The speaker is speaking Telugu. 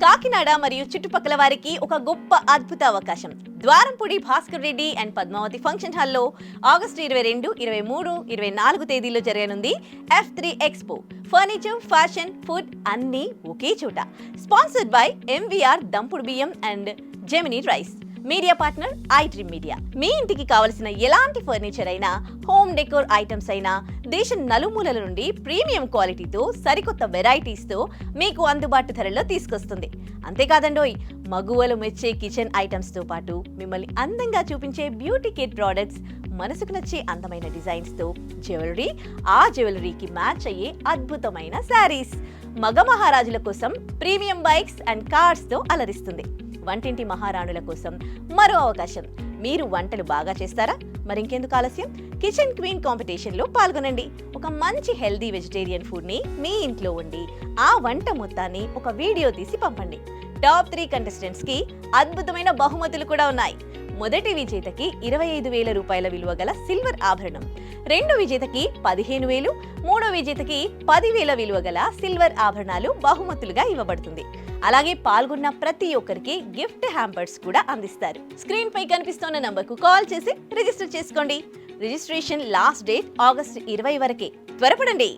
కాకినాడ మరియు చుట్టుపక్కల వారికి ఒక గొప్ప అద్భుత అవకాశం. ద్వారంపూడి భాస్కర్ రెడ్డి అండ్ పద్మావతి ఫంక్షన్ హాల్లో ఆగస్టు 22, 23, 24 తేదీల్లో జరగనుంది F3 expo. Furniture, fashion, food అన్నీ ఒకే చోట. స్పాన్సర్డ్ బై MVR దంపుడు బియ్యం and Gemini rice. Media partner I dream media. మీ ఇంటికి కావలసిన ఎలాంటి ఫర్నిచర్ అయినా, హోమ్ డెకోర్ ఐటమ్స్ అయినా దేశం నలుమూలల నుండి ప్రీమియం క్వాలిటీతో సరికొత్త వెరైటీస్తో మీకు అందుబాటు ధరల్లో తీసుకొస్తుంది. అంతేకాదండోయ్, మగువలు మెచ్చే కిచెన్ ఐటమ్స్తో పాటు మిమ్మల్ని అందంగా చూపించే బ్యూటీ కిట్ ప్రోడక్ట్స్, మనసుకు నచ్చే అందమైన డిజైన్స్తో జ్యువెలరీ, ఆ జ్యువెలరీకి మ్యాచ్ అయ్యే అద్భుతమైన శారీస్, మగ మహారాజుల కోసం ప్రీమియం బైక్స్ అండ్ కార్స్తో అలరిస్తుంది. వంటింటి మహారాణుల కోసం మరో అవకాశం. మీరు వంటలు బాగా చేస్తారా? మరింకెందుకు ఆలస్యం? కిచెన్ క్వీన్ కాంపిటీషన్లో పాల్గొనండి. ఒక మంచి హెల్దీ వెజిటేరియన్ ఫుడ్ని మీ ఇంట్లో వండి ఆ వంట మొత్తాన్ని ఒక వీడియో తీసి పంపండి. టాప్ 3 కంటెస్టెంట్స్కి అద్భుతమైన బహుమతులు కూడా ఉన్నాయి. మొదటి విజేతకి 25,000 రూపాయల విలువ గల సిల్వర్ ఆభరణం, రెండో విజేతకి 15,000, మూడో విజేతకి 10,000 విలువ గల సిల్వర్ ఆభరణాలు బహుమతులుగా ఇవ్వబడుతుంది. అలాగే పాల్గొన్న ప్రతి ఒక్కరికి గిఫ్ట్ హ్యాంపర్స్ కూడా అందిస్తారు. స్క్రీన్ పై కనిపిస్తున్న నంబర్కు కాల్ చేసి రిజిస్టర్ చేసుకోండి. రిజిస్ట్రేషన్ లాస్ట్ డేట్ ఆగస్టు 20 వరకే. త్వరపడండి.